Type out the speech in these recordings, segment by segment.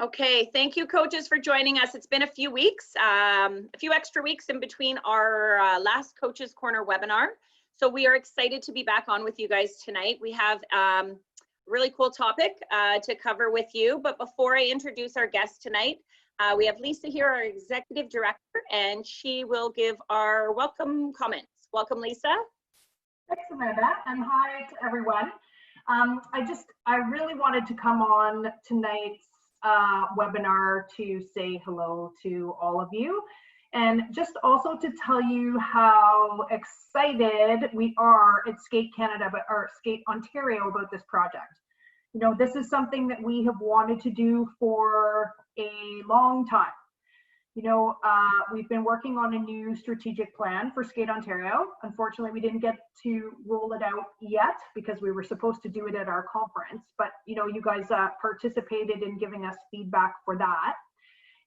Okay, thank you coaches for joining us. It's been a few weeks, a few extra weeks in between our last Coaches Corner webinar. So we are excited to be back on with you guys tonight. We have a really cool topic to cover with you. But before I introduce our guest tonight, we have Lisa here, our Executive Director, and she will give our welcome comments. Welcome, Lisa. Thanks, Amanda, and hi to everyone. I really wanted to come on tonight's webinar to say hello to all of you, and just also to tell you how excited we are at Skate Canada, or Skate Ontario, about this project. You know, this is something that we have wanted to do for a long time. You know, we've been working on a new strategic plan for Skate Ontario. Unfortunately, we didn't get to roll it out yet because we were supposed to do it at our conference. But, you know, you guys participated in giving us feedback for that.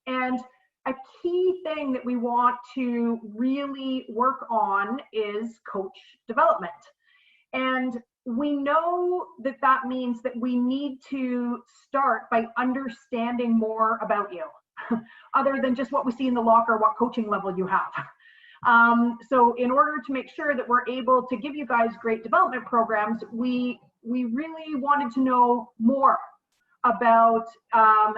And a key thing that we want to really work on is coach development. And we know that that means that we need to start by understanding more about you. Other than just what we see in the locker, what coaching level you have. So in order to make sure that we're able to give you guys great development programs, we really wanted to know more about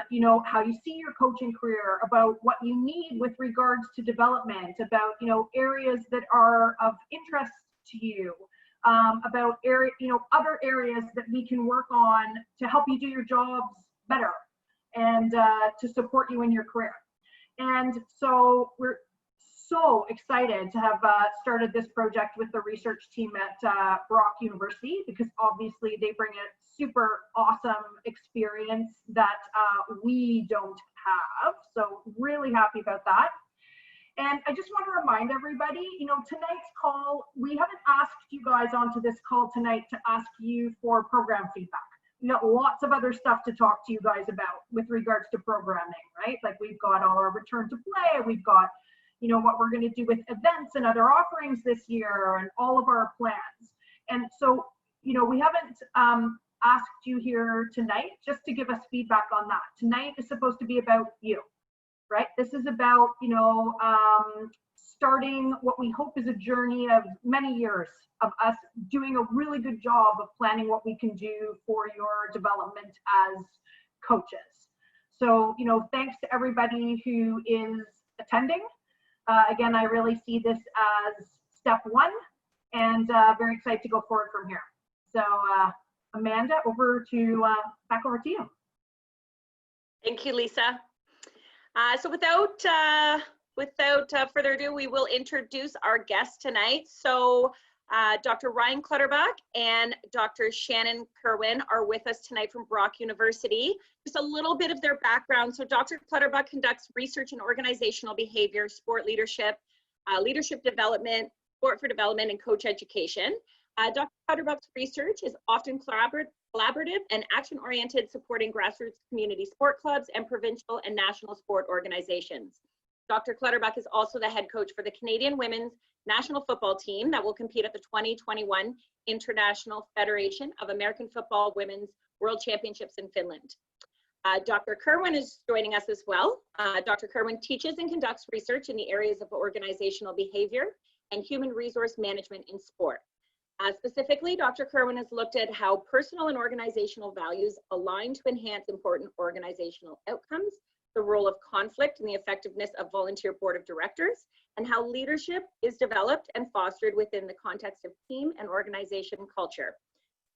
you know, how you see your coaching career, about what you need with regards to development, about, you know, areas that are of interest to you, about other areas that we can work on to help you do your jobs better, and to support you in your career. And so we're so excited to have started this project with the research team at Brock University, because obviously they bring a super awesome experience that we don't have. So really happy about that. And I just want to remind everybody, you know, tonight's call, we haven't asked you guys onto this call tonight to ask you for program feedback. We got lots of other stuff to talk to you guys about with regards to programming, right? Like we've got all our return to play, we've got, you know, what we're going to do with events and other offerings this year, and all of our plans. And so, you know, we haven't asked you here tonight just to give us feedback on that. Tonight is supposed to be about you, right? This is about, you know, starting what we hope is a journey of many years of us doing a really good job of planning what we can do for your development as coaches. So, you know, thanks to everybody who is attending. Again, I really see this as step one, and very excited to go forward from here. So, Amanda, back over to you. Thank you, Lisa. So without further ado, we will introduce our guest tonight. So Dr. Ryan Clutterbuck and Dr. Shannon Kerwin are with us tonight from Brock University. Just a little bit of their background. So Dr. Clutterbuck conducts research in organizational behavior, sport leadership, leadership development, sport for development, and coach education. Dr. Clutterbuck's research is often collaborative and action-oriented, supporting grassroots community sport clubs and provincial and national sport organizations. Dr. Clutterbuck is also the head coach for the Canadian women's national football team that will compete at the 2021 International Federation of American Football Women's World Championships in Finland. Dr. Kerwin is joining us as well. Dr. Kerwin teaches and conducts research in the areas of organizational behavior and human resource management in sport. Specifically, Dr. Kerwin has looked at how personal and organizational values align to enhance important organizational outcomes, the role of conflict and the effectiveness of volunteer board of directors, and how leadership is developed and fostered within the context of team and organization culture.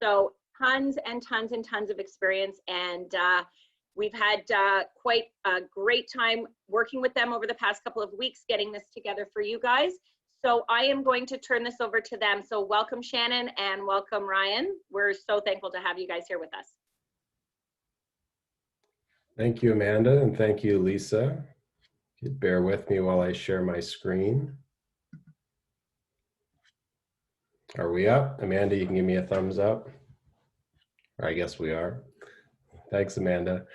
So tons and tons and tons of experience, and we've had quite a great time working with them over the past couple of weeks, getting this together for you guys. So I am going to turn this over to them. So welcome, Shannon, and welcome, Ryan. We're so thankful to have you guys here with us. Thank you, Amanda, and thank you, Lisa. Bear with me while I share my screen. Are we up? Amanda, you can give me a thumbs up. Or I guess we are. Thanks, Amanda.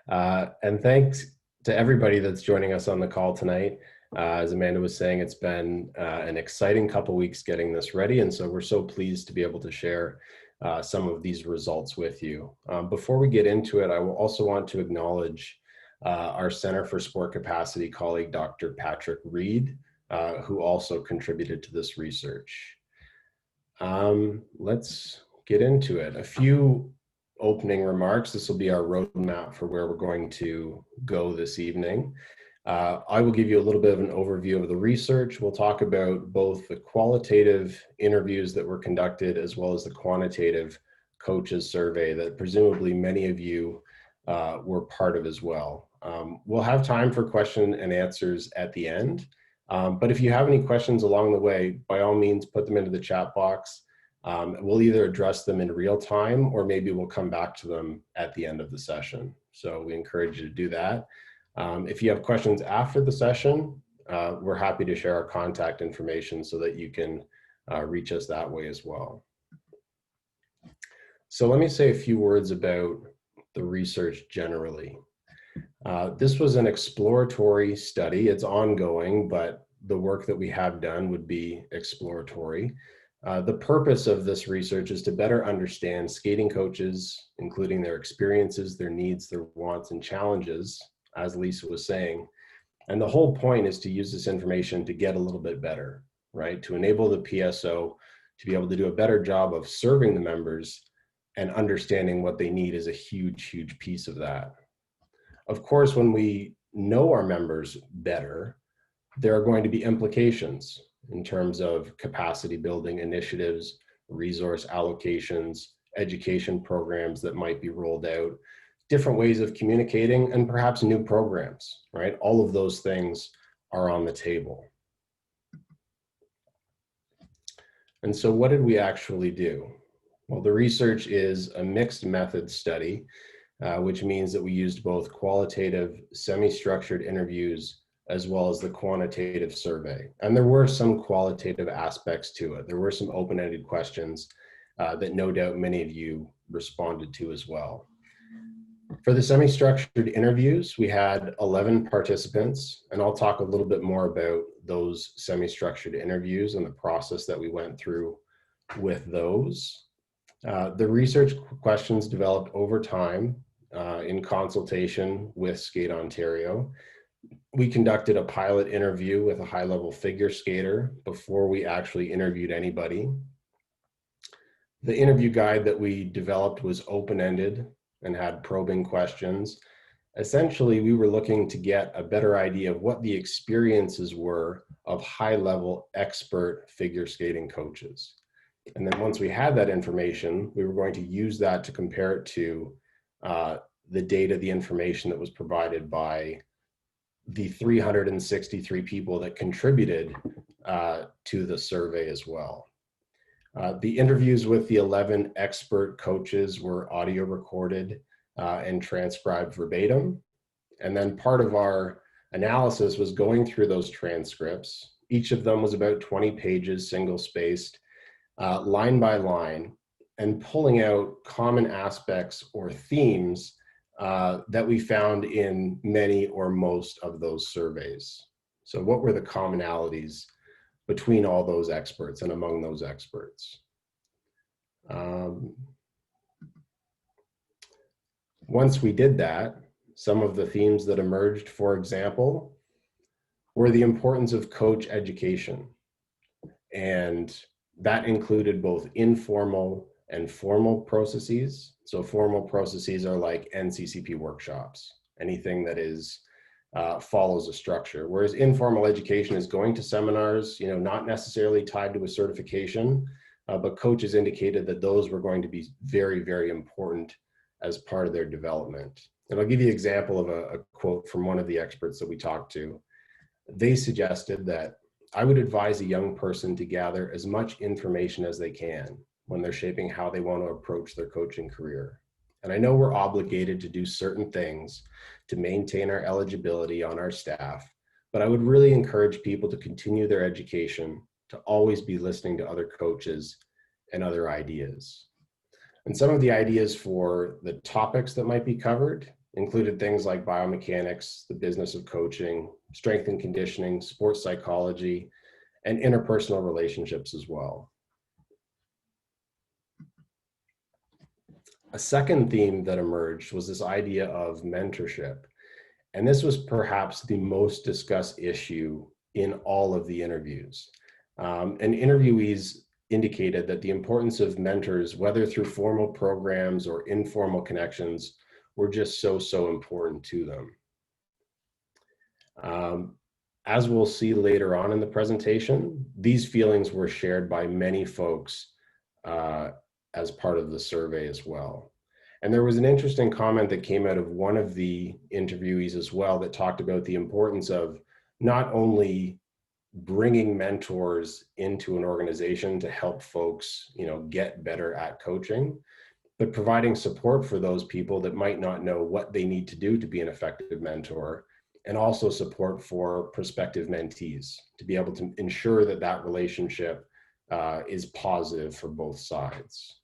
And thanks to everybody that's joining us on the call tonight. As Amanda was saying, it's been an exciting couple weeks getting this ready, and so we're so pleased to be able to share some of these results with you. Before we get into it, I will also want to acknowledge our Center for Sport Capacity colleague, Dr. Patrick Reed, who also contributed to this research. Let's get into it. A few opening remarks. This will be our roadmap for where we're going to go this evening. I will give you a little bit of an overview of the research. We'll talk about both the qualitative interviews that were conducted as well as the quantitative coaches survey that presumably many of you were part of as well. We'll have time for question and answers at the end. But if you have any questions along the way, by all means, put them into the chat box. We'll either address them in real time or maybe we'll come back to them at the end of the session. So we encourage you to do that. If you have questions after the session, we're happy to share our contact information so that you can reach us that way as well. So let me say a few words about the research generally. This was an exploratory study. It's ongoing, but the work that we have done would be exploratory. The purpose of this research is to better understand skating coaches, including their experiences, their needs, their wants, and challenges, as Lisa was saying. And the whole point is to use this information to get a little bit better, right? To enable the PSO to be able to do a better job of serving the members, and understanding what they need is a huge, huge piece of that. Of course, when we know our members better, there are going to be implications in terms of capacity building initiatives, resource allocations, education programs that might be rolled out, different ways of communicating, and perhaps new programs, right? All of those things are on the table. And so what did we actually do? Well, the research is a mixed method study, which means that we used both qualitative, semi-structured interviews as well as the quantitative survey. And there were some qualitative aspects to it. There were some open-ended questions that no doubt many of you responded to as well. For the semi-structured interviews, we had 11 participants, and I'll talk a little bit more about those semi-structured interviews and the process that we went through with those. The research questions developed over time in consultation with Skate Ontario. We conducted a pilot interview with a high-level figure skater before we actually interviewed anybody. The interview guide that we developed was open-ended and had probing questions. Essentially, we were looking to get a better idea of what the experiences were of high-level expert figure skating coaches. And then once we had that information, we were going to use that to compare it to the data, the information that was provided by the 363 people that contributed to the survey as well. The interviews with the 11 expert coaches were audio recorded and transcribed verbatim. And then part of our analysis was going through those transcripts. Each of them was about 20 pages, single-spaced, line by line, and pulling out common aspects or themes that we found in many or most of those surveys. So what were the commonalities between all those experts and among those experts? Once we did that, some of the themes that emerged, for example, were the importance of coach education. And that included both informal and formal processes. So formal processes are like NCCP workshops, anything that is follows a structure. Whereas informal education is going to seminars, not necessarily tied to a certification, but coaches indicated that those were going to be very, very important as part of their development. And I'll give you an example of a quote from one of the experts that we talked to. They suggested that I would advise a young person to gather as much information as they can when they're shaping how they want to approach their coaching career. And I know we're obligated to do certain things to maintain our eligibility on our staff, but I would really encourage people to continue their education, to always be listening to other coaches and other ideas. And some of the ideas for the topics that might be covered included things like biomechanics, the business of coaching, strength and conditioning, sports psychology, and interpersonal relationships as well. A second theme that emerged was this idea of mentorship. And this was perhaps the most discussed issue in all of the interviews. And interviewees indicated that the importance of mentors, whether through formal programs or informal connections, were just so important to them. As we'll see later on in the presentation, these feelings were shared by many folks as part of the survey as well. And there was an interesting comment that came out of one of the interviewees as well that talked about the importance of not only bringing mentors into an organization to help folks, get better at coaching, but providing support for those people that might not know what they need to do to be an effective mentor, and also support for prospective mentees to be able to ensure that that relationship is positive for both sides.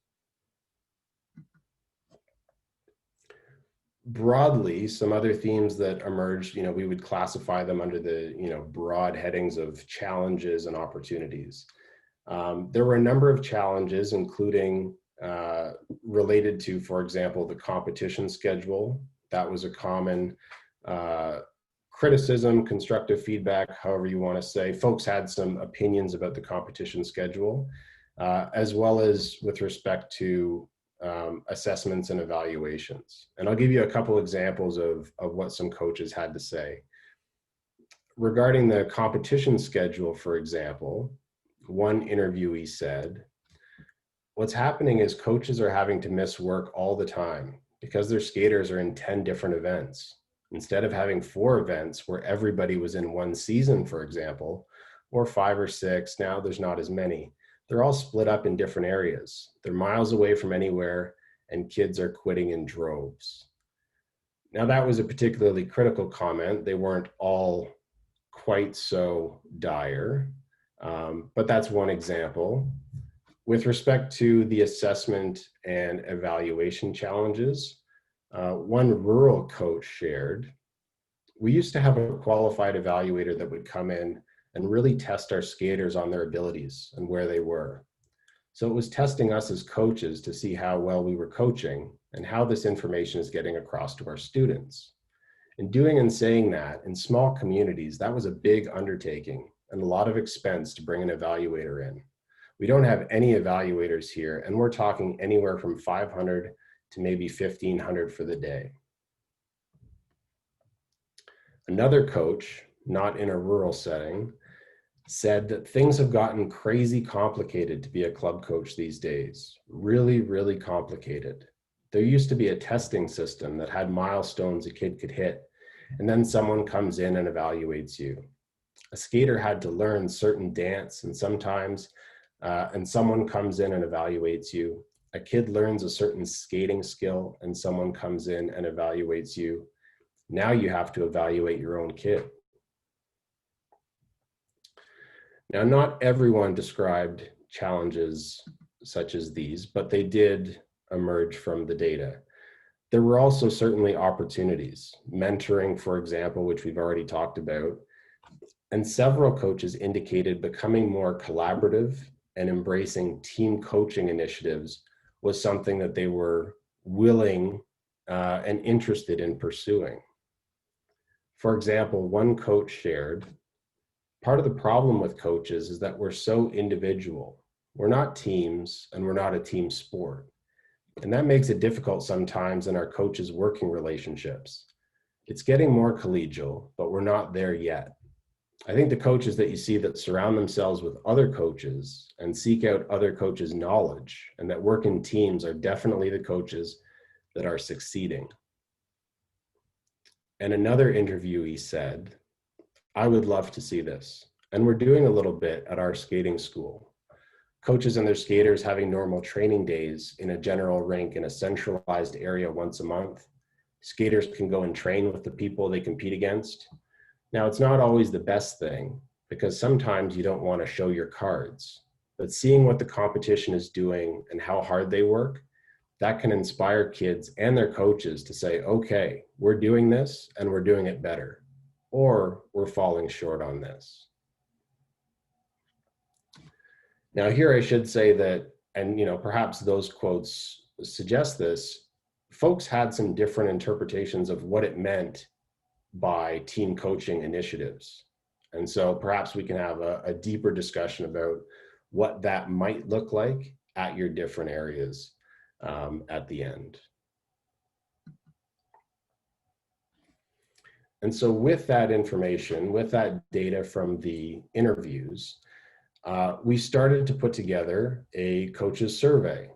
Broadly, some other themes that emerged, we would classify them under the, broad headings of challenges and opportunities. There were a number of challenges, including related to, for example, the competition schedule. That was a common criticism, constructive feedback, however you want to say. Folks had some opinions about the competition schedule, as well as with respect to assessments and evaluations. And I'll give you a couple examples of what some coaches had to say. Regarding the competition schedule, for example, one interviewee said, "What's happening is coaches are having to miss work all the time because their skaters are in 10 different events. Instead of having 4 events where everybody was in one season, for example, or 5 or 6, now there's not as many. They're all split up in different areas. They're miles away from anywhere, and kids are quitting in droves." Now, that was a particularly critical comment. They weren't all quite so dire, but that's one example. With respect to the assessment and evaluation challenges, one rural coach shared, "We used to have a qualified evaluator that would come in and really test our skaters on their abilities and where they were. So it was testing us as coaches to see how well we were coaching and how this information is getting across to our students. In doing and saying that in small communities, that was a big undertaking and a lot of expense to bring an evaluator in. We don't have any evaluators here, and we're talking anywhere from 500 to maybe 1,500 for the day." Another coach, not in a rural setting, said that things have gotten crazy complicated to be a club coach these days. Really complicated. There used to be a testing system that had milestones a kid could hit, and then someone comes in and evaluates you. A skater had to learn certain dance, and sometimes, and someone comes in and evaluates you. A kid learns a certain skating skill, and someone comes in and evaluates you. Now you have to evaluate your own kid. Now, not everyone described challenges such as these, but they did emerge from the data. There were also certainly opportunities. Mentoring, for example, which we've already talked about, and several coaches indicated becoming more collaborative and embracing team coaching initiatives was something that they were willing and interested in pursuing. For example, one coach shared, "Part of the problem with coaches is that we're so individual. We're not teams, and we're not a team sport. And that makes it difficult sometimes in our coaches' working relationships. It's getting more collegial, but we're not there yet. I think the coaches that you see that surround themselves with other coaches and seek out other coaches' knowledge and that work in teams are definitely the coaches that are succeeding." And another interviewee said, "I would love to see this. And we're doing a little bit at our skating school. Coaches and their skaters having normal training days in a general rink in a centralized area once a month. Skaters can go and train with the people they compete against. Now, it's not always the best thing because sometimes you don't want to show your cards, but seeing what the competition is doing and how hard they work, that can inspire kids and their coaches to say, okay, we're doing this and we're doing it better, or we're falling short on this." Now here I should say that, and perhaps those quotes suggest this, folks had some different interpretations of what it meant by team coaching initiatives. And so perhaps we can have a deeper discussion about what that might look like at your different areas at the end. And so with that information, with that data from the interviews, we started to put together a coaches survey.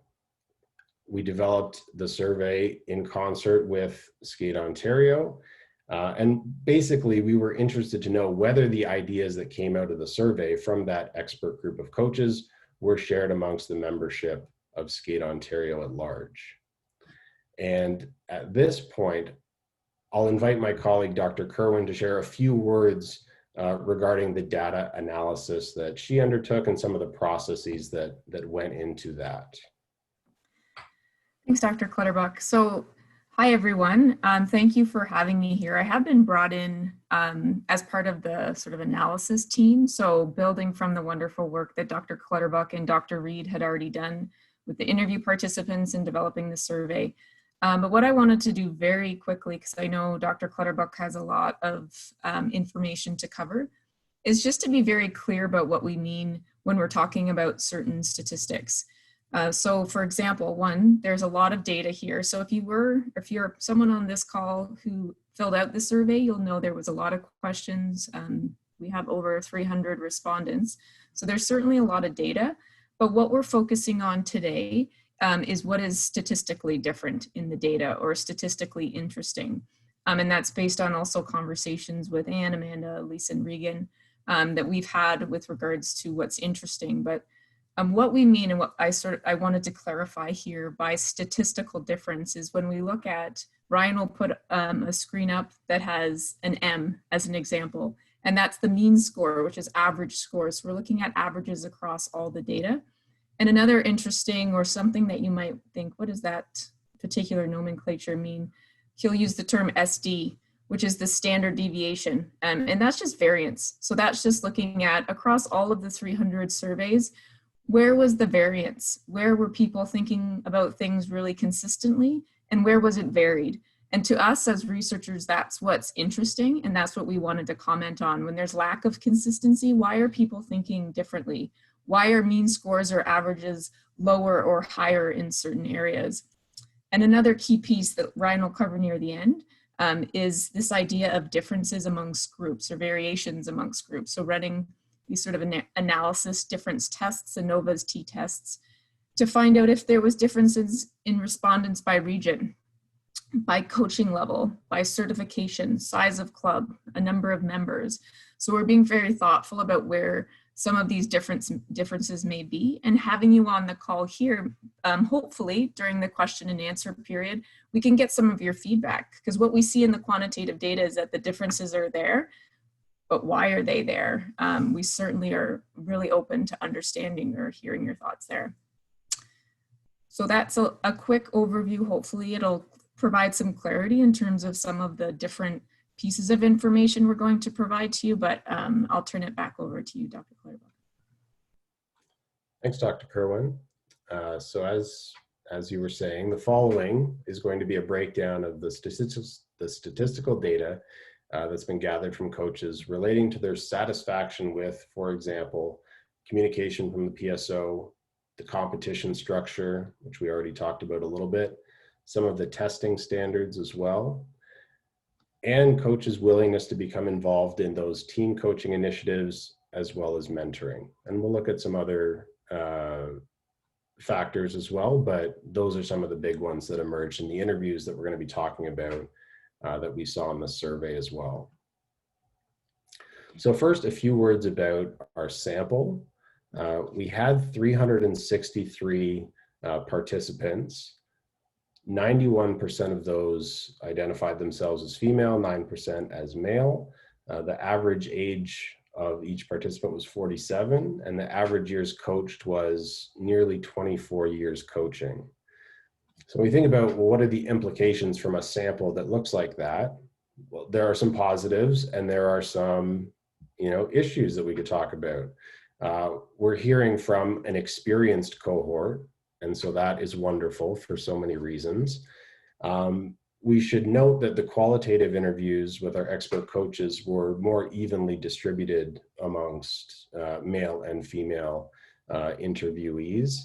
We developed the survey in concert with Skate Ontario. And basically, we were interested to know whether the ideas that came out of the survey from that expert group of coaches were shared amongst the membership of Skate Ontario at large. And at this point, I'll invite my colleague, Dr. Kerwin, to share a few words regarding the data analysis that she undertook and some of the processes that went into that. Thanks, Dr. Clutterbuck. So, hi everyone. Thank you for having me here. I have been brought in as part of the sort of analysis team. So building from the wonderful work that Dr. Clutterbuck and Dr. Reed had already done with the interview participants in developing the survey. But what I wanted to do very quickly, because I know Dr. Clutterbuck has a lot of information to cover, is just to be very clear about what we mean when we're talking about certain statistics. So for example, one, there's a lot of data here. So if you're someone on this call who filled out the survey, you'll know there was a lot of questions. We have over 300 respondents. So there's certainly a lot of data, but what we're focusing on today is what is statistically different in the data or statistically interesting. And that's based on also conversations with Anne, Amanda, Lisa, and Regan that we've had with regards to what's interesting. But what we mean and what I wanted to clarify here by statistical difference is when we look at, Ryan will put a screen up that has an M as an example, and that's the mean score, which is average score. So we're looking at averages across all the data. And another interesting or something that you might think, what does that particular nomenclature mean? He'll use the term SD, which is the standard deviation. And that's just variance. So that's just looking at across all of the 300 surveys, where was the variance? Where were people thinking about things really consistently? And where was it varied? And to us as researchers, that's what's interesting. And that's what we wanted to comment on. When there's lack of consistency, why are people thinking differently? Why are mean scores or averages lower or higher in certain areas? And another key piece that Ryan will cover near the end is this idea of differences amongst groups or variations amongst groups. So running these sort of analysis difference tests, ANOVA's t-tests, to find out if there was differences in respondents by region, by coaching level, by certification, size of club, a number of members. So we're being very thoughtful about where some of these differences may be, and having you on the call here, hopefully during the question and answer period, we can get some of your feedback, because what we see in the quantitative data is that the differences are there, but why are they there? We certainly are really open to understanding or hearing your thoughts there. So that's a quick overview. Hopefully it'll provide some clarity in terms of some of the different pieces of information we're going to provide to you, but I'll turn it back over to you, Dr. Clutterbuck. Thanks, Dr. Kerwin. So as you were saying, the following is going to be a breakdown of the statistical data that's been gathered from coaches relating to their satisfaction with, for example, communication from the PSO, the competition structure, which we already talked about a little bit, some of the testing standards as well, and coaches' willingness to become involved in those team coaching initiatives as well as mentoring. And we'll look at some other factors as well, but those are some of the big ones that emerged in the interviews that we're going to be talking about that we saw in the survey as well. So first, a few words about our sample. We had 363 participants. 91% of those identified themselves as female, 9% as male. The average age of each participant was 47, and the average years coached was nearly 24 years coaching. So when we think about, well, what are the implications from a sample that looks like that? Well, there are some positives and there are some, issues that we could talk about. We're hearing from an experienced cohort, and so that is wonderful for so many reasons. we should note that the qualitative interviews with our expert coaches were more evenly distributed amongst male and female interviewees.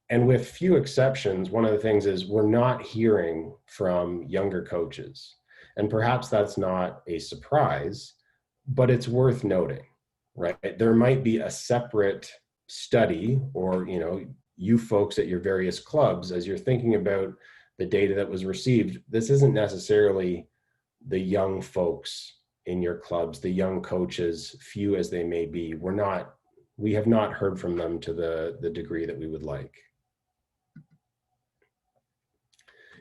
And with few exceptions, one of the things is we're not hearing from younger coaches. And perhaps that's not a surprise, but it's worth noting, right? There might be a separate study, or, you folks at your various clubs, as you're thinking about the data that was received, this isn't necessarily the young folks in your clubs, the young coaches, few as they may be. We have not heard from them to the degree that we would like.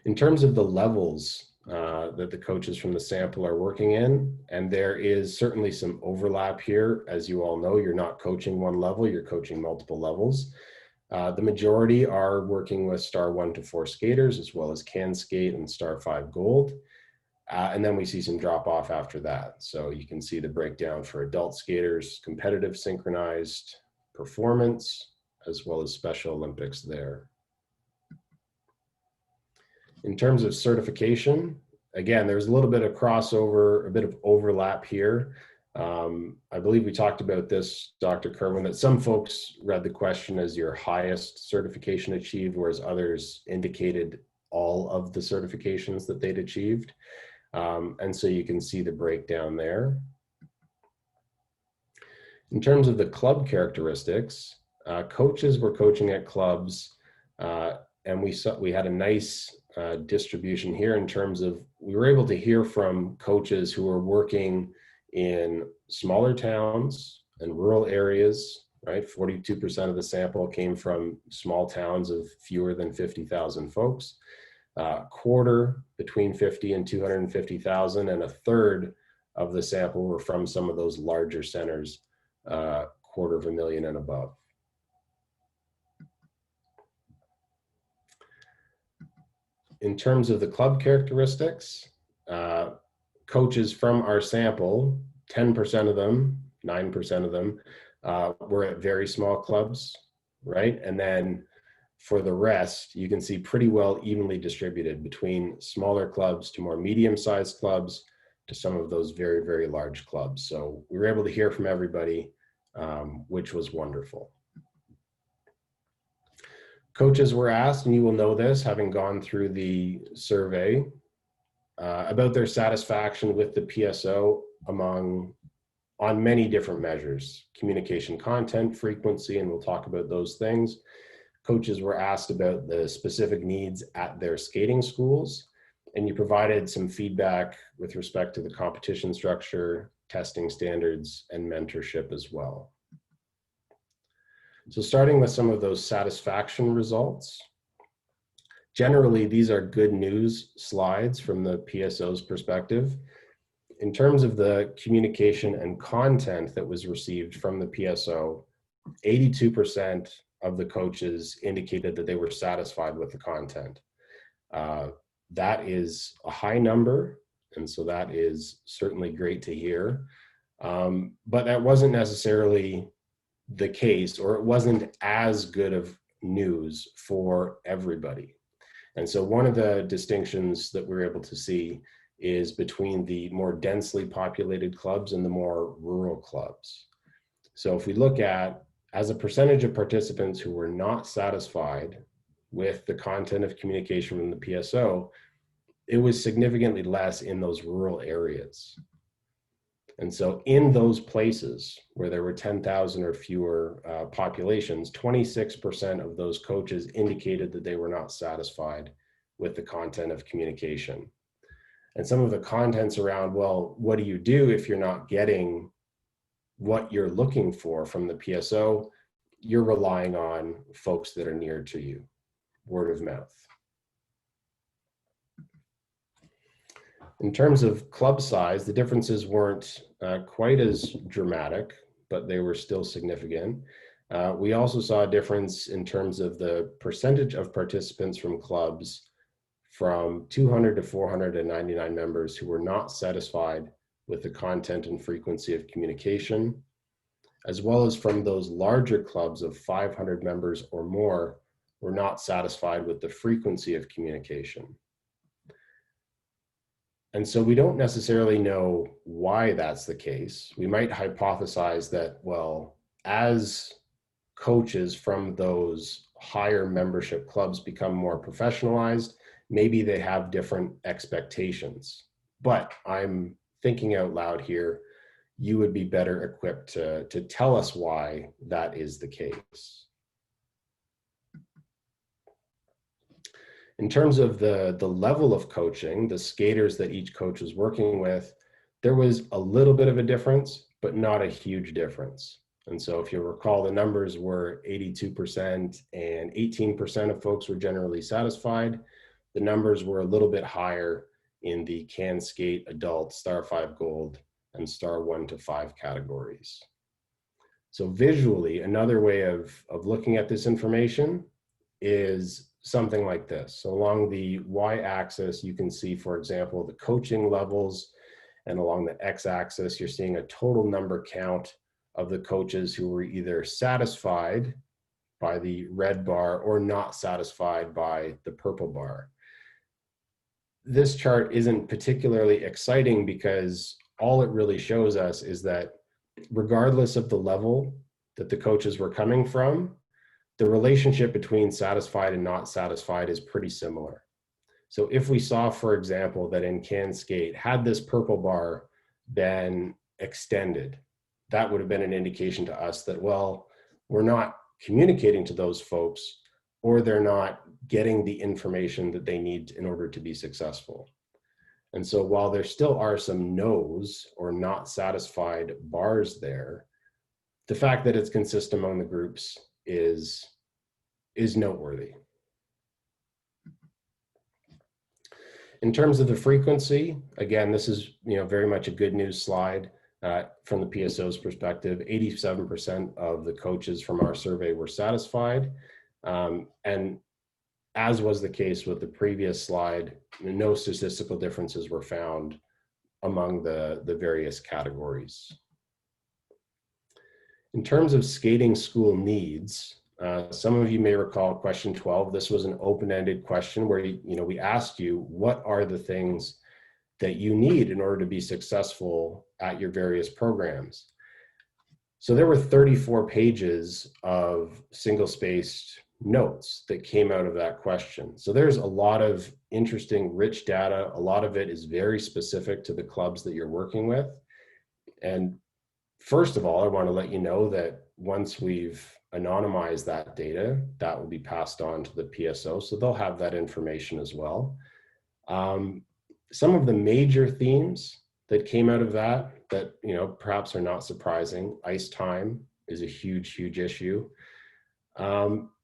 In terms of the levels that the coaches from the sample are working in, and there is certainly some overlap here. As you all know, you're not coaching one level, you're coaching multiple levels. The majority are working with Star 1 to 4 skaters, as well as Can Skate and Star 5 Gold. And then we see some drop off after that. So you can see the breakdown for adult skaters, competitive synchronized, performance, as well as Special Olympics there. In terms of certification, again, there's a little bit of crossover, a bit of overlap here. I believe we talked about this, Dr. Kerwin, that some folks read the question as your highest certification achieved, whereas others indicated all of the certifications that they'd achieved. And so you can see the breakdown there. In terms of the club characteristics, coaches were coaching at clubs, and we had a nice distribution here in terms of, we were able to hear from coaches who were working in smaller towns and rural areas, right? 42% of the sample came from small towns of fewer than 50,000 folks, quarter between 50 and 250,000, and a third of the sample were from some of those larger centers, 250,000 and above. In terms of the club characteristics, coaches from our sample, 10% of them, 9% of them, were at very small clubs, right? And then for the rest, you can see pretty well evenly distributed between smaller clubs to more medium-sized clubs to some of those very, very large clubs. So we were able to hear from everybody, which was wonderful. Coaches were asked, and you will know this, having gone through the survey, about their satisfaction with the PSO on many different measures: communication content, frequency, and we'll talk about those things. Coaches were asked about the specific needs at their skating schools, and you provided some feedback with respect to the competition structure, testing standards, and mentorship as well. So starting with some of those satisfaction results, generally these are good news slides from the PSO's perspective. In terms of the communication and content that was received from the PSO, 82% of the coaches indicated that they were satisfied with the content. That is a high number, and so that is certainly great to hear. But that wasn't necessarily the case, or it wasn't as good of news for everybody. And so one of the distinctions that we're able to see is between the more densely populated clubs and the more rural clubs. So if we look at, as a percentage of participants who were not satisfied with the content of communication from the PSO, it was significantly less in those rural areas. And so in those places where there were 10,000 or fewer populations, 26% of those coaches indicated that they were not satisfied with the content of communication. And some of the contents around, well, what do you do if you're not getting what you're looking for from the PSO? You're relying on folks that are near to you, word of mouth. In terms of club size, the differences weren't quite as dramatic, but they were still significant. We also saw a difference in terms of the percentage of participants from clubs from 200 to 499 members who were not satisfied with the content and frequency of communication, as well as from those larger clubs of 500 members or more were not satisfied with the frequency of communication. And so we don't necessarily know why that's the case. We might hypothesize that, well, as coaches from those higher membership clubs become more professionalized, maybe they have different expectations. But I'm thinking out loud here, you would be better equipped to tell us why that is the case. In terms of the level of coaching, the skaters that each coach was working with, there was a little bit of a difference, but not a huge difference. And so if you recall, the numbers were 82% and 18% of folks were generally satisfied. The numbers were a little bit higher in the Can Skate Adult, Star 5 Gold, and Star 1 to 5 categories. So visually, another way of looking at this information is something like this. So along the y-axis, you can see, for example, the coaching levels, and along the x-axis, you're seeing a total number count of the coaches who were either satisfied by the red bar or not satisfied by the purple bar. This chart isn't particularly exciting because all it really shows us is that regardless of the level that the coaches were coming from, the relationship between satisfied and not satisfied is pretty similar. So if we saw, for example, that in Can Skate, had this purple bar been extended, that would have been an indication to us that, well, we're not communicating to those folks, or they're not getting the information that they need in order to be successful. And so while there still are some no's or not satisfied bars there, the fact that it's consistent among the groups is noteworthy. In terms of the frequency, again, this is very much a good news slide from the PSO's perspective. 87% of the coaches from our survey were satisfied, and as was the case with the previous slide, no statistical differences were found among the various categories. In terms of skating school needs, some of you may recall question 12. This was an open-ended question where we asked you, what are the things that you need in order to be successful at your various programs? So there were 34 pages of single-spaced notes that came out of that question. So there's a lot of interesting, rich data. A lot of it is very specific to the clubs that you're working with. And first of all, I want to let you know that once we've anonymized that data, that will be passed on to the PSO, so they'll have that information as well. Some of the major themes that came out of that perhaps are not surprising. Ice time is a huge issue.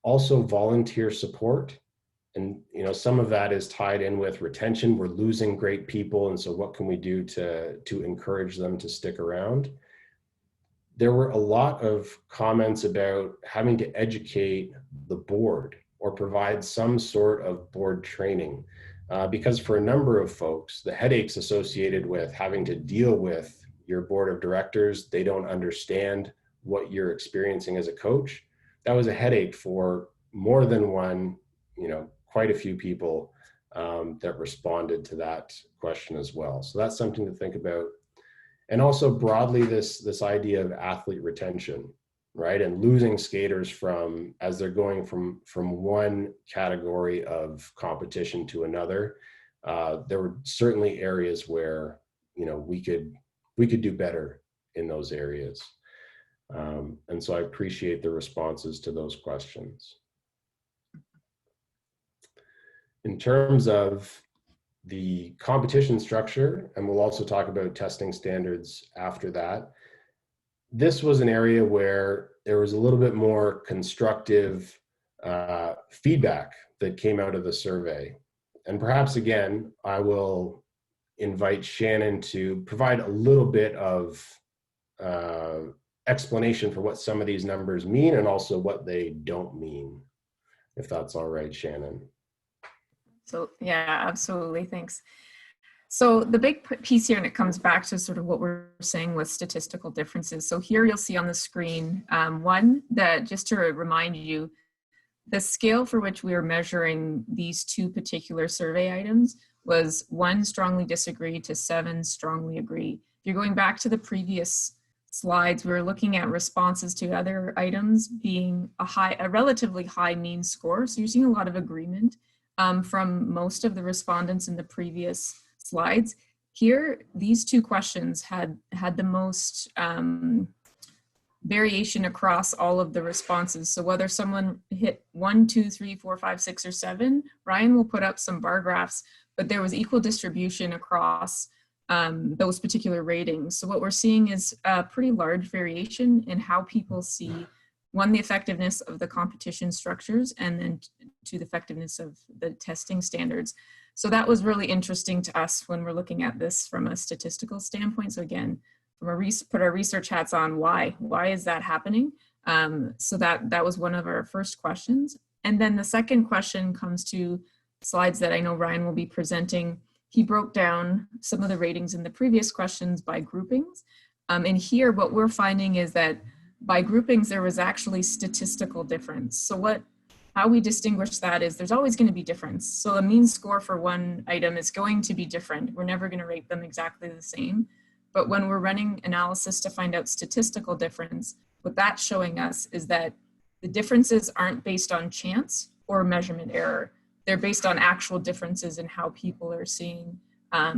Also volunteer support, and some of that is tied in with retention. We're losing great people, and so what can we do to encourage them to stick around? There were a lot of comments about having to educate the board or provide some sort of board training, because for a number of folks, the headaches associated with having to deal with your board of directors, they don't understand what you're experiencing as a coach. That was a headache for more than one, quite a few people that responded to that question as well. So that's something to think about. And also broadly, this idea of athlete retention, right? And losing skaters as they're going from one category of competition to another. There were certainly areas where, we could do better in those areas. And so I appreciate the responses to those questions. In terms of the competition structure, and we'll also talk about testing standards after that, this was an area where there was a little bit more constructive feedback that came out of the survey. And perhaps, again, I will invite Shannon to provide a little bit of explanation for what some of these numbers mean and also what they don't mean, if that's all right, Shannon. So yeah, absolutely, thanks. So the big piece here, and it comes back to sort of what we're saying with statistical differences. So here you'll see on the screen, one, that just to remind you, the scale for which we are measuring these two particular survey items was 1 strongly disagree to 7 strongly agree. If you're going back to the previous slides, we were looking at responses to other items being a relatively high mean score. So you're seeing a lot of agreement from most of the respondents in the previous slides. Here, these 2 questions had the most variation across all of the responses. So whether someone hit 1, 2, 3, 4, 5, 6, or 7, Ryan will put up some bar graphs, but there was equal distribution across those particular ratings. So what we're seeing is a pretty large variation in how people see, 1, the effectiveness of the competition structures, and then 2, the effectiveness of the testing standards. So that was really interesting to us when we're looking at this from a statistical standpoint. So again, put our research hats on, why is that happening? So that was one of our first questions. And then the second question comes to slides that I know Ryan will be presenting. He broke down some of the ratings in the previous questions by groupings. And here what we're finding is that by groupings, there was actually statistical difference. So how we distinguish that is there's always going to be difference. So a mean score for one item is going to be different. We're never going to rate them exactly the same. But when we're running analysis to find out statistical difference, what that's showing us is that the differences aren't based on chance or measurement error. They're based on actual differences in how people are seeing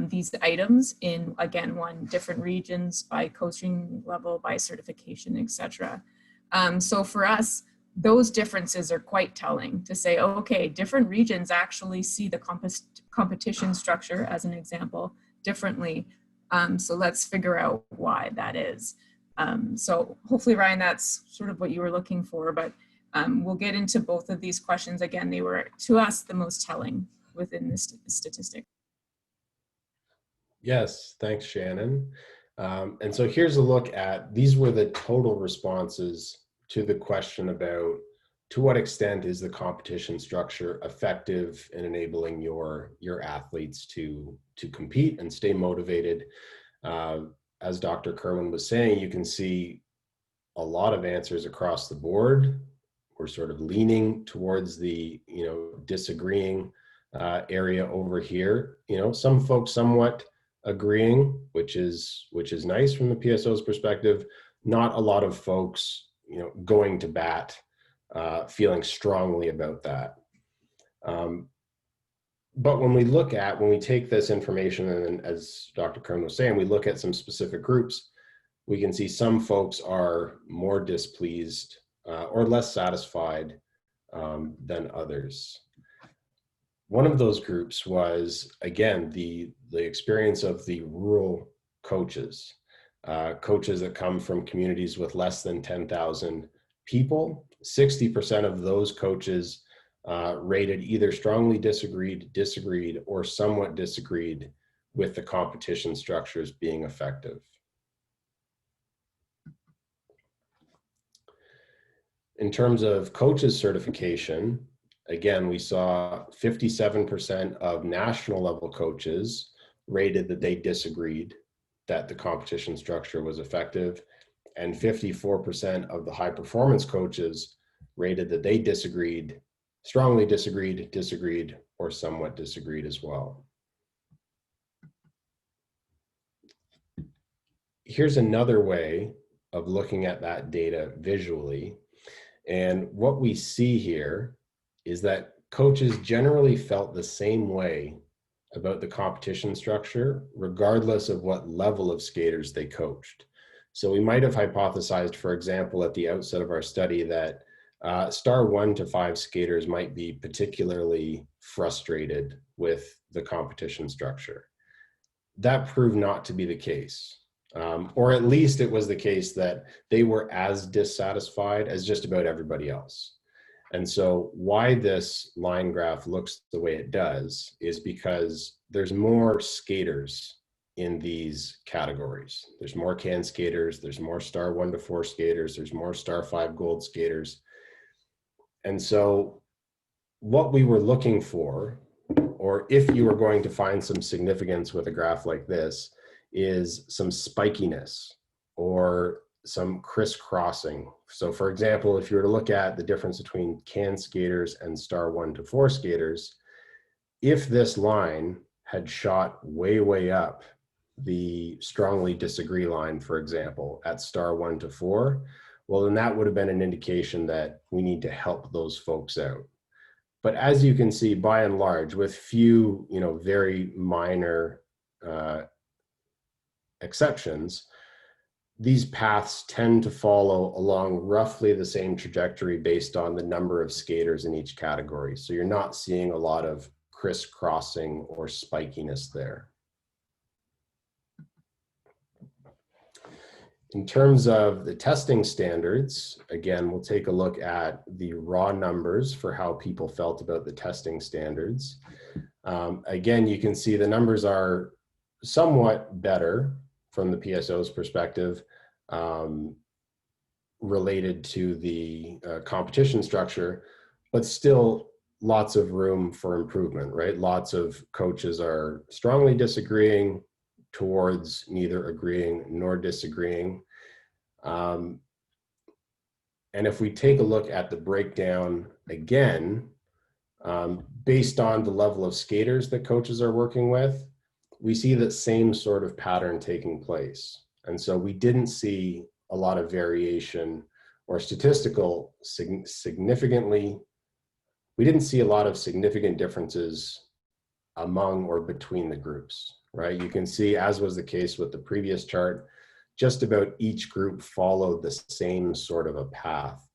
these items in, again, different regions, by coaching level, by certification, etc. So for us, those differences are quite telling to say, oh, okay, different regions actually see the competition structure, as an example, differently. So let's figure out why that is. So hopefully, Ryan, that's sort of what you were looking for, but we'll get into both of these questions. Again, they were, to us, the most telling within this statistic. Yes, thanks, Shannon. And so here's a look at, these were the total responses to the question about, to what extent is the competition structure effective in enabling your athletes to compete and stay motivated? As Dr. Kerwin was saying, you can see a lot of answers across the board. We're sort of leaning towards the disagreeing area over here. Some folks somewhat agreeing, which is nice from the PSO's perspective. Not a lot of folks going to bat, feeling strongly about that. But when we take this information, and as Dr. Kerwin was saying, we look at some specific groups, we can see some folks are more displeased or less satisfied than others. One of those groups was, again, the experience of the rural coaches, coaches that come from communities with less than 10,000 people. 60% of those coaches rated either strongly disagreed, or somewhat disagreed with the competition structures being effective. In terms of coaches certification, again, we saw 57% of national level coaches rated that they disagreed that the competition structure was effective, and 54% of the high performance coaches rated that they disagreed, strongly disagreed, or somewhat disagreed as well. Here's another way of looking at that data visually. And what we see here is that coaches generally felt the same way about the competition structure, regardless of what level of skaters they coached. So we might have hypothesized, for example, at the outset of our study that star 1 to 5 skaters might be particularly frustrated with the competition structure. That proved not to be the case. Or at least it was the case that they were as dissatisfied as just about everybody else. And so why this line graph looks the way it does is because there's more skaters in these categories. There's more can skaters, there's more star 1 to 4 skaters, there's more star 5 gold skaters. And so what we were looking for, or if you were going to find some significance with a graph like this, is some spikiness or some crisscrossing. So for example, if you were to look at the difference between can skaters and star 1 to 4 skaters, if this line had shot way, way up the strongly disagree line, for example, at star 1 to 4, well, then that would have been an indication that we need to help those folks out. But as you can see, by and large, with few, very minor exceptions, these paths tend to follow along roughly the same trajectory based on the number of skaters in each category. So you're not seeing a lot of crisscrossing or spikiness there. In terms of the testing standards, again, we'll take a look at the raw numbers for how people felt about the testing standards. Again, you can see the numbers are somewhat better from the PSO's perspective related to the competition structure, but still lots of room for improvement, right? Lots of coaches are strongly disagreeing towards neither agreeing nor disagreeing. And if we take a look at the breakdown again, based on the level of skaters that coaches are working with, we see that same sort of pattern taking place. And so we didn't see a lot of variation or statistical significantly, we didn't see a lot of significant differences among or between the groups, right? You can see, as was the case with the previous chart, just about each group followed the same sort of a path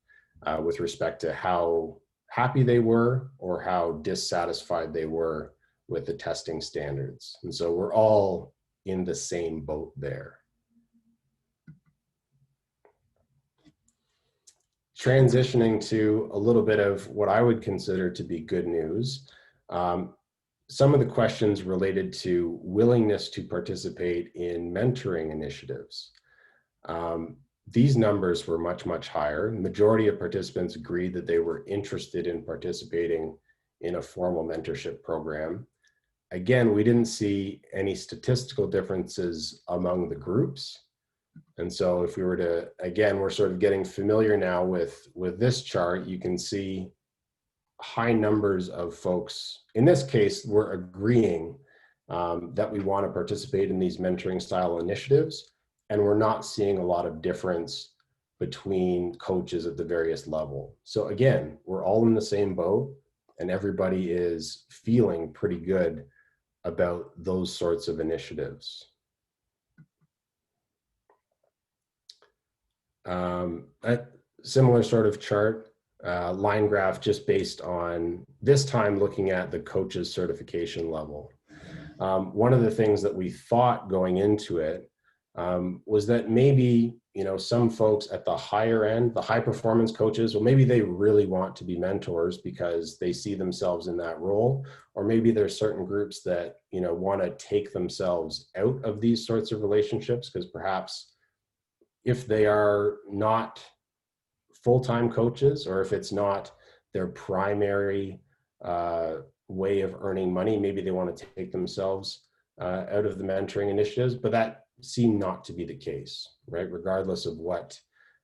with respect to how happy they were or how dissatisfied they were with the testing standards. And so we're all in the same boat there. Transitioning to a little bit of what I would consider to be good news. Some of the questions related to willingness to participate in mentoring initiatives. These numbers were much, much higher. The majority of participants agreed that they were interested in participating in a formal mentorship program. Again, we didn't see any statistical differences among the groups. And so if we were to, again, we're sort of getting familiar now with this chart, you can see high numbers of folks. In this case, we're agreeing that we want to participate in these mentoring style initiatives, and we're not seeing a lot of difference between coaches at the various level. So again, we're all in the same boat, and everybody is feeling pretty good about those sorts of initiatives. A similar sort of chart, line graph, just based on this time looking at the coach's certification level. One of the things that we thought going into it was that maybe, some folks at the higher end, the high performance coaches, well, maybe they really want to be mentors because they see themselves in that role, or maybe there's certain groups that, want to take themselves out of these sorts of relationships because perhaps if they are not full-time coaches, or if it's not their primary way of earning money, maybe they want to take themselves out of the mentoring initiatives, but that seemed not to be the case, right? Regardless of what,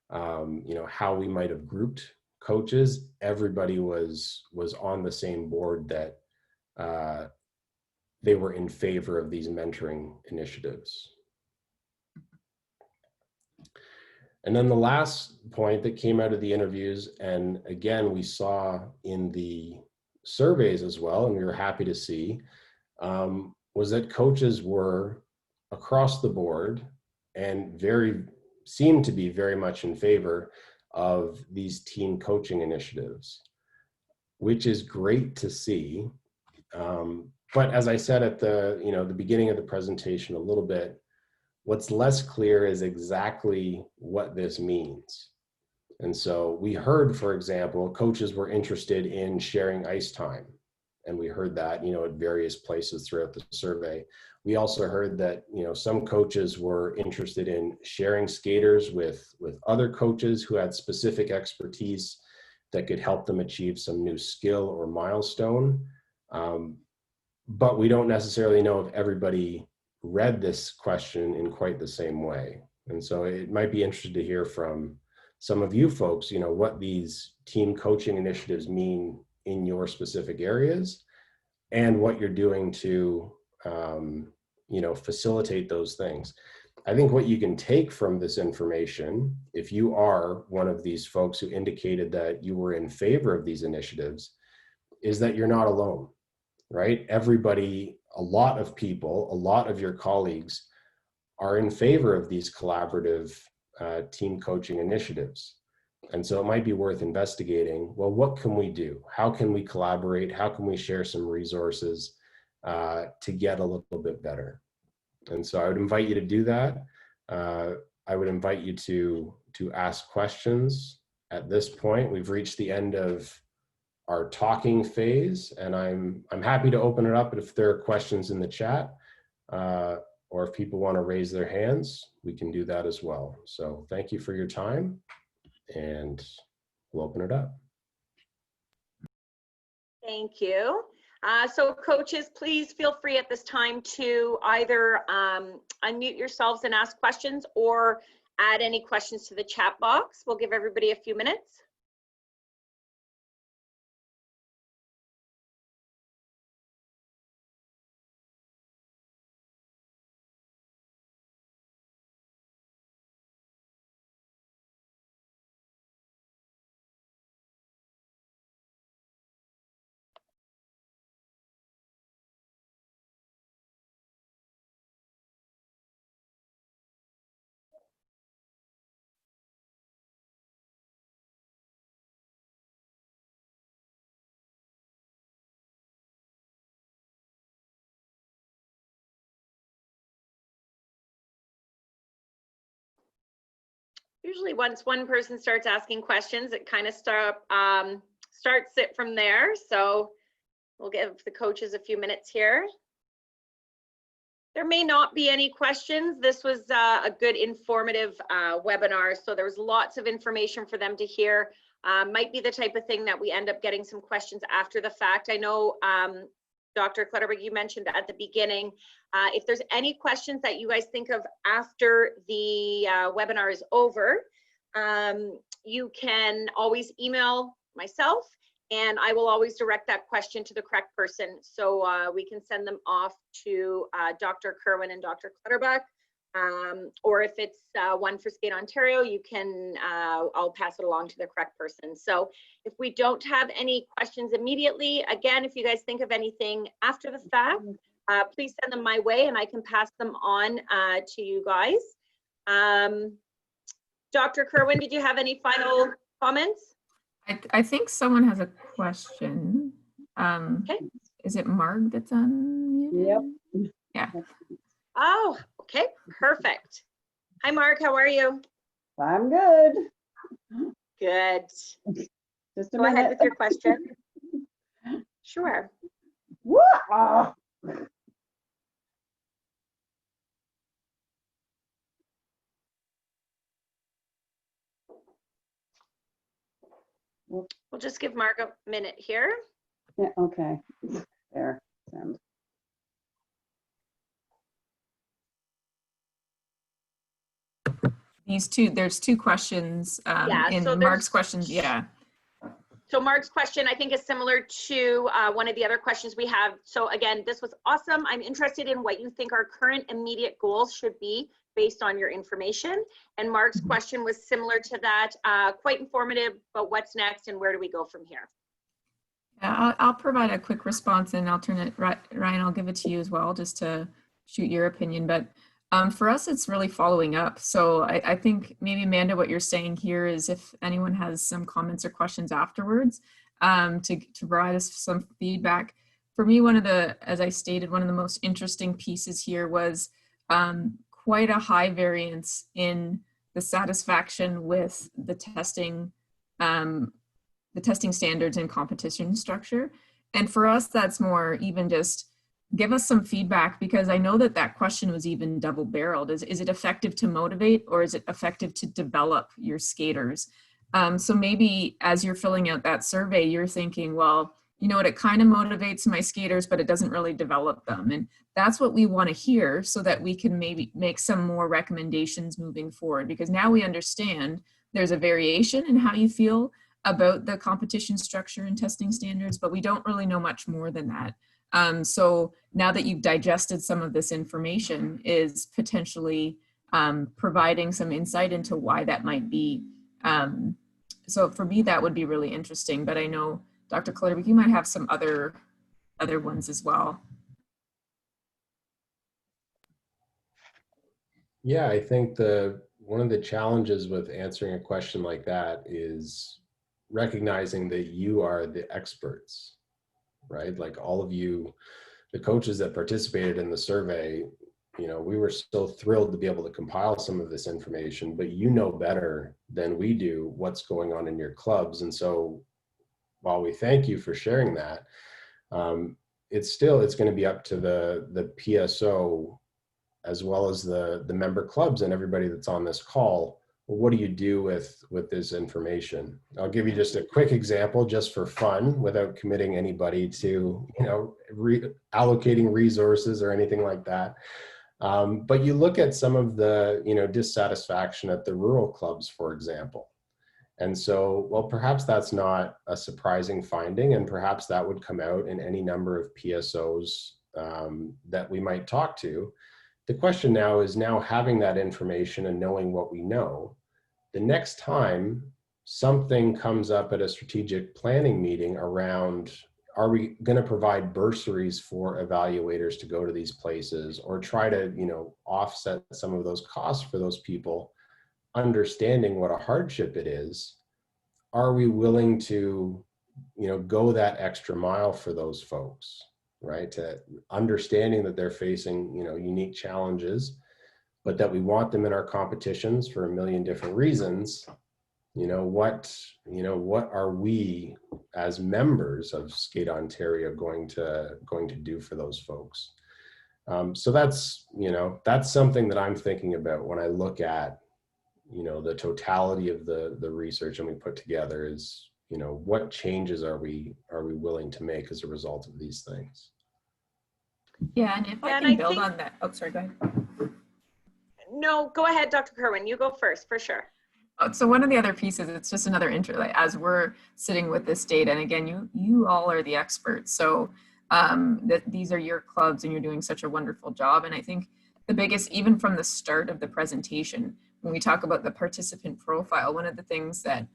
how we might have grouped coaches, everybody was on the same board that they were in favor of these mentoring initiatives. And then the last point that came out of the interviews, and again, we saw in the surveys as well, and we were happy to see, was that coaches were across the board and seemed to be very much in favor of these team coaching initiatives, which is great to see. But as I said at the beginning of the presentation a little bit, what's less clear is exactly what this means. And so we heard, for example, coaches were interested in sharing ice time. And we heard that, at various places throughout the survey. We also heard that, some coaches were interested in sharing skaters with other coaches who had specific expertise that could help them achieve some new skill or milestone. But we don't necessarily know if everybody read this question in quite the same way. And so it might be interesting to hear from some of you folks, what these team coaching initiatives mean in your specific areas and what you're doing to you know, facilitate those things. I think what you can take from this information, if you are one of these folks who indicated that you were in favor of these initiatives, is that you're not alone, right? Everybody, a lot of people, a lot of your colleagues are in favor of these collaborative team coaching initiatives. And so it might be worth investigating, well, what can we do? How can we collaborate? How can we share some resources to get a little bit better? And so I would invite you to do that. I would invite you to ask questions. At this point, we've reached the end of our talking phase, and I'm happy to open it up if there are questions in the chat, or if people want to raise their hands, we can do that as well. So thank you for your time, and we'll open it up. Thank you. So coaches, please feel free at this time to either unmute yourselves and ask questions or add any questions to the chat box. We'll give everybody a few minutes. Usually once one person starts asking questions, it kind of starts it from there. So we'll give the coaches a few minutes here. There may not be any questions. This was a good informative webinar. So there was lots of information for them to hear. Might be the type of thing that we end up getting some questions after the fact. I know Dr. Clutterbuck, you mentioned at the beginning, if there's any questions that you guys think of after the webinar is over, you can always email myself, and I will always direct that question to the correct person. So we can send them off to Dr. Kerwin and Dr. Clutterbuck. Or if it's one for Skate Ontario, you can, I'll pass it along to the correct person. So if we don't have any questions immediately, again, if you guys think of anything after the fact, please send them my way and I can pass them on to you guys. Dr. Kerwin, did you have any final comments? I think someone has a question. Okay. Is it Marg that's unmuted? Yep. Yeah. Oh, okay, perfect. Hi, Mark, how are you? I'm good. Good. Just a Go ahead minute. with your question. Sure. Whoa. We'll just give Mark a minute here. Yeah, okay. There. Send. There's two questions Yeah, in so Mark's questions. Yeah. So Mark's question, I think, is similar to one of the other questions we have. So again, this was awesome. I'm interested in what you think our current immediate goals should be based on your information. And Mark's question was similar to that, quite informative, but what's next and where do we go from here? I'll provide a quick response and I'll turn it, Ryan, I'll give it to you as well, just to shoot your opinion. But for us, it's really following up. So I think maybe, Amanda, what you're saying here is if anyone has some comments or questions afterwards, to provide us some feedback. For me, as I stated, one of the most interesting pieces here was quite a high variance in the satisfaction with the testing standards and competition structure. And for us, that's more even just give us some feedback, because I know that question was even double barreled. Is it effective to motivate, or is it effective to develop your skaters? So maybe as you're filling out that survey, you're thinking, well, you know what, it kind of motivates my skaters, but it doesn't really develop them. And that's what we want to hear, so that we can maybe make some more recommendations moving forward, because now we understand there's a variation in how you feel about the competition structure and testing standards, but we don't really know much more than that. So now that you've digested some of this information, is potentially providing some insight into why that might be. So for me, that would be really interesting, but I know Dr. Clutterbuck, you might have some other ones as well. Yeah, I think one of the challenges with answering a question like that is recognizing that you are the experts, right? Like all of you, the coaches that participated in the survey, we were so thrilled to be able to compile some of this information, but you know better than we do what's going on in your clubs. And so while we thank you for sharing that, it's going to be up to the PSO as well as the member clubs and everybody that's on this call. Well, what do you do with this information? I'll give you just a quick example just for fun without committing anybody to, allocating resources or anything like that. But you look at some of the, dissatisfaction at the rural clubs, for example. And so, well, perhaps that's not a surprising finding, and perhaps that would come out in any number of PSOs that we might talk to. The question now is, now having that information and knowing what we know, the next time something comes up at a strategic planning meeting around, are we going to provide bursaries for evaluators to go to these places, or try to, offset some of those costs for those people, understanding what a hardship it is, are we willing to, go that extra mile for those folks? Right, to understanding that they're facing, unique challenges, but that we want them in our competitions for a million different reasons. What are we as members of Skate Ontario going to do for those folks? So that's something that I'm thinking about when I look at, the totality of the research and we put together is, what changes are we willing to make as a result of these things? Yeah, and if I can build on that. Oh, sorry, go ahead. No, go ahead, Dr. Kerwin. You go first, for sure. So one of the other pieces, it's just another like, as we're sitting with this data, and again, you all are the experts. So these are your clubs and you're doing such a wonderful job. And I think the biggest, even from the start of the presentation, when we talk about the participant profile, one of the things that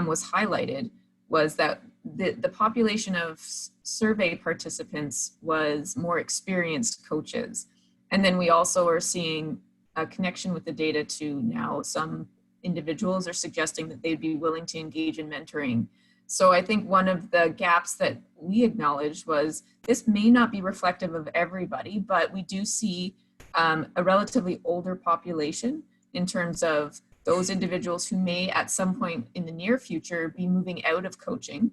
was highlighted was that the population of survey participants was more experienced coaches. And then we also are seeing a connection with the data to now some individuals are suggesting that they'd be willing to engage in mentoring. So I think one of the gaps that we acknowledged was this may not be reflective of everybody, but we do see a relatively older population in terms of those individuals who may at some point in the near future be moving out of coaching.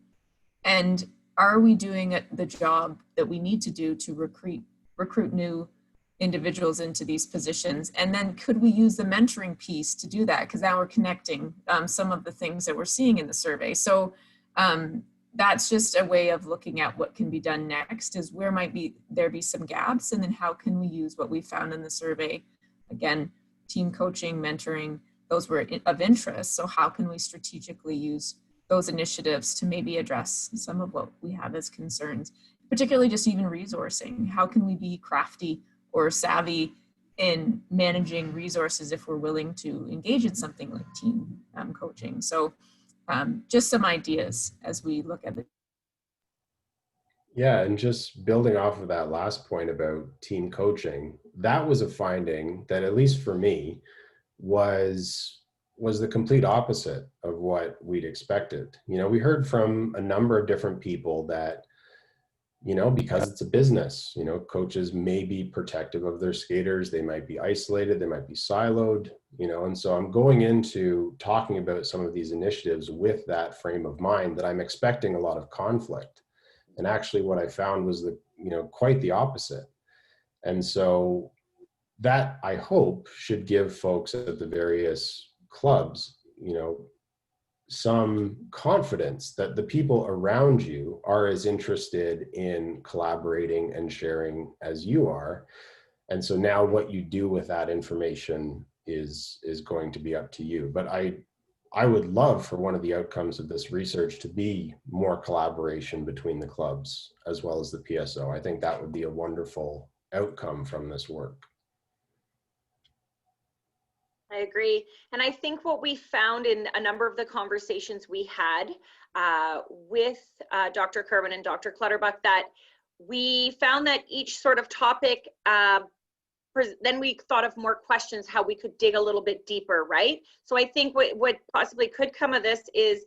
And are we doing the job that we need to do to recruit new individuals into these positions? And then could we use the mentoring piece to do that? Because now we're connecting some of the things that we're seeing in the survey. So that's just a way of looking at what can be done next, is where might there be some gaps, and then how can we use what we found in the survey? Again, team coaching, mentoring, those were of interest. So how can we strategically use those initiatives to maybe address some of what we have as concerns, particularly just even resourcing? How can we be crafty or savvy in managing resources if we're willing to engage in something like team coaching? So just some ideas as we look at it. Yeah, and just building off of that last point about team coaching, that was a finding that, at least for me, was the complete opposite of what we'd expected. We heard from a number of different people that, because it's a business, coaches may be protective of their skaters, they might be isolated, they might be siloed, and so I'm going into talking about some of these initiatives with that frame of mind that I'm expecting a lot of conflict. And actually what I found was quite the opposite. And so that, I hope, should give folks at the various clubs, some confidence that the people around you are as interested in collaborating and sharing as you are. And so now what you do with that information is going to be up to you. But I would love for one of the outcomes of this research to be more collaboration between the clubs as well as the PSO. I think that would be a wonderful outcome from this work. I agree. And I think what we found in a number of the conversations we had with Dr. Kerwin and Dr. Clutterbuck, that we found that each sort of topic, then we thought of more questions, how we could dig a little bit deeper, right? So I think what possibly could come of this is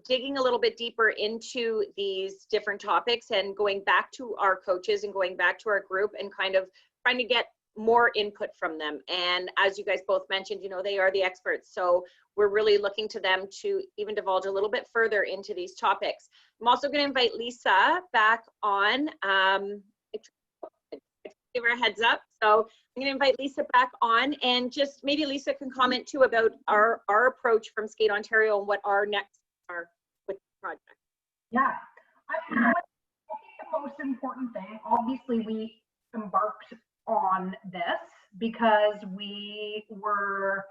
digging a little bit deeper into these different topics and going back to our coaches and going back to our group and kind of trying to get more input from them. And as you guys both mentioned, you know, they are the experts. So we're really looking to them to even divulge a little bit further into these topics. I'm also going to invite Lisa back on. Give her a heads up. So I'm going to invite Lisa back on, and just maybe Lisa can comment too about our approach from Skate Ontario and what our next are with the project. Yeah, I think the most important thing, obviously we embarked on this because we were,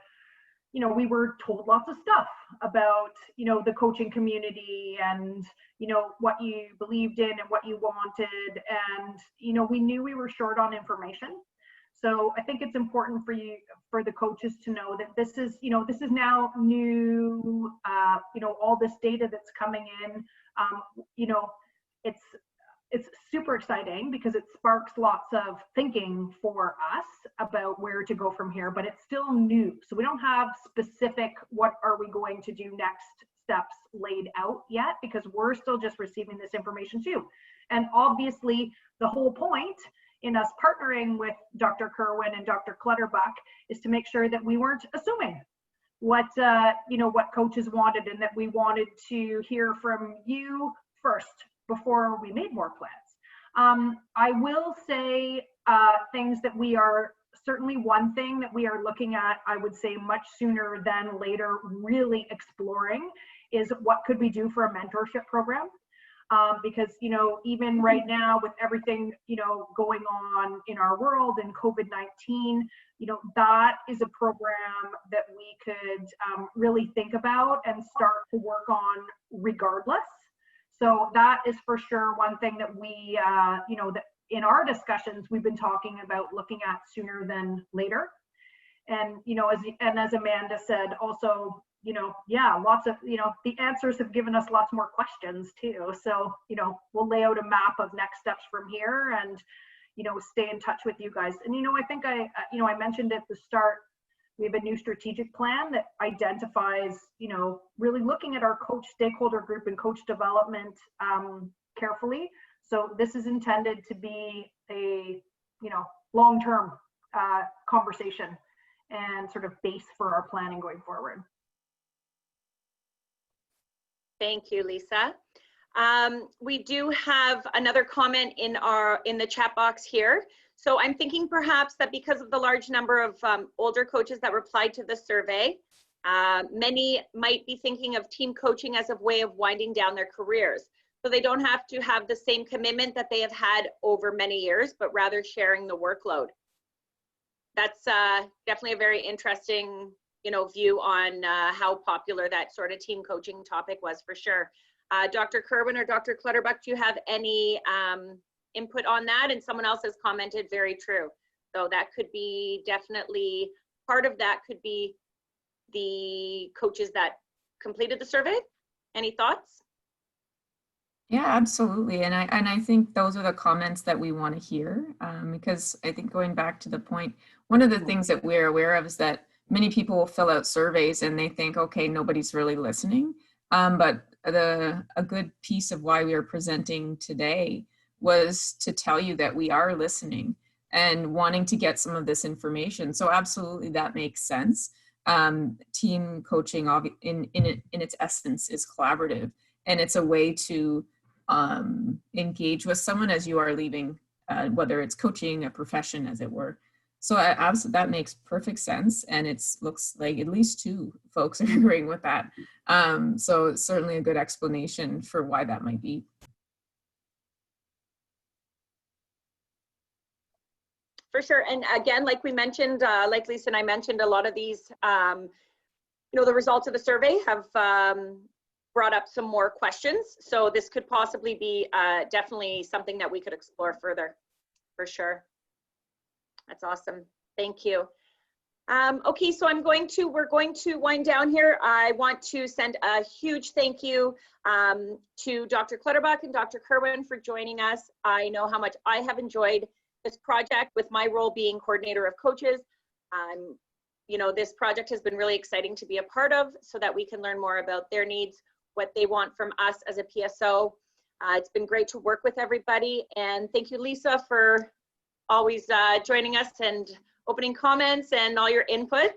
you know, we were told lots of stuff about, you know, the coaching community and, you know, what you believed in and what you wanted. And, you know, we knew we were short on information. So I think it's important for the coaches to know that this is, you know, this is now new, you know, all this data that's coming in, you know, it's super exciting because it sparks lots of thinking for us about where to go from here, but it's still new. So we don't have specific, what are we going to do next steps laid out yet, because we're still just receiving this information too. And obviously the whole point in us partnering with Dr. Kerwin and Dr. Clutterbuck is to make sure that we weren't assuming what, you know, what coaches wanted, and that we wanted to hear from you first before we made more plans. I will say things that we are, certainly one thing that we are looking at, I would say much sooner than later, really exploring, is what could we do for a mentorship program? Because, you know, even right now with everything, you know, going on in our world and COVID-19, you know, that is a program that we could really think about and start to work on regardless. So that is for sure one thing that we, you know, that in our discussions, we've been talking about looking at sooner than later. And, you know, as Amanda said, also, you know, yeah, lots of, you know, the answers have given us lots more questions too. So, you know, we'll lay out a map of next steps from here and, you know, stay in touch with you guys. And, you know, I think you know, I mentioned at the start, we have a new strategic plan that identifies, you know, really looking at our coach stakeholder group and coach development carefully. So this is intended to be a, you know, long-term conversation and sort of base for our planning going forward. Thank you, Lisa. We do have another comment in the chat box here. So I'm thinking perhaps that because of the large number of older coaches that replied to the survey, many might be thinking of team coaching as a way of winding down their careers. So they don't have to have the same commitment that they have had over many years, but rather sharing the workload. That's definitely a very interesting, you know, view on how popular that sort of team coaching topic was, for sure. Dr. Kerwin or Dr. Clutterbuck, do you have any input on that? And someone else has commented, very true. So that could be definitely, part of that could be the coaches that completed the survey. Any thoughts? Yeah, absolutely. And I think those are the comments that we want to hear, because I think going back to the point, one of the things that we're aware of is that many people will fill out surveys and they think, okay, nobody's really listening. But a good piece of why we are presenting today was to tell you that we are listening and wanting to get some of this information. So absolutely, that makes sense. Team coaching in its essence is collaborative, and it's a way to engage with someone as you are leaving, whether it's coaching a profession, as it were. So absolutely, that makes perfect sense, and it looks like at least two folks are agreeing with that. So it's certainly a good explanation for why that might be. For sure. And again, like we mentioned, like Lisa and I mentioned, a lot of these the results of the survey have brought up some more questions. So this could possibly be definitely something that we could explore further, for sure. That's awesome. Thank you. Okay, so we're going to wind down here. I want to send a huge thank you to Dr. Clutterbuck and Dr. Kerwin for joining us. I know how much I have enjoyed this project, with my role being coordinator of coaches. This project has been really exciting to be a part of, so that we can learn more about their needs, what they want from us as a PSO. It's been great to work with everybody, and thank you, Lisa, for always joining us and opening comments and all your input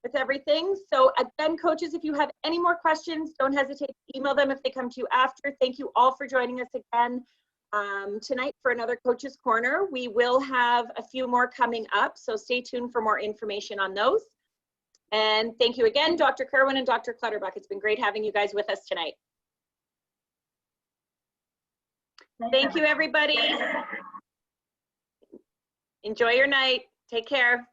with everything. So again, coaches, if you have any more questions, don't hesitate to email them if they come to you after. Thank you all for joining us again tonight for another Coaches Corner. We will have a few more coming up, so stay tuned for more information on those. And thank you again, Dr. Kerwin and Dr. Clutterbuck. It's been great having you guys with us tonight. Thank you, everybody. Enjoy your night. Take care.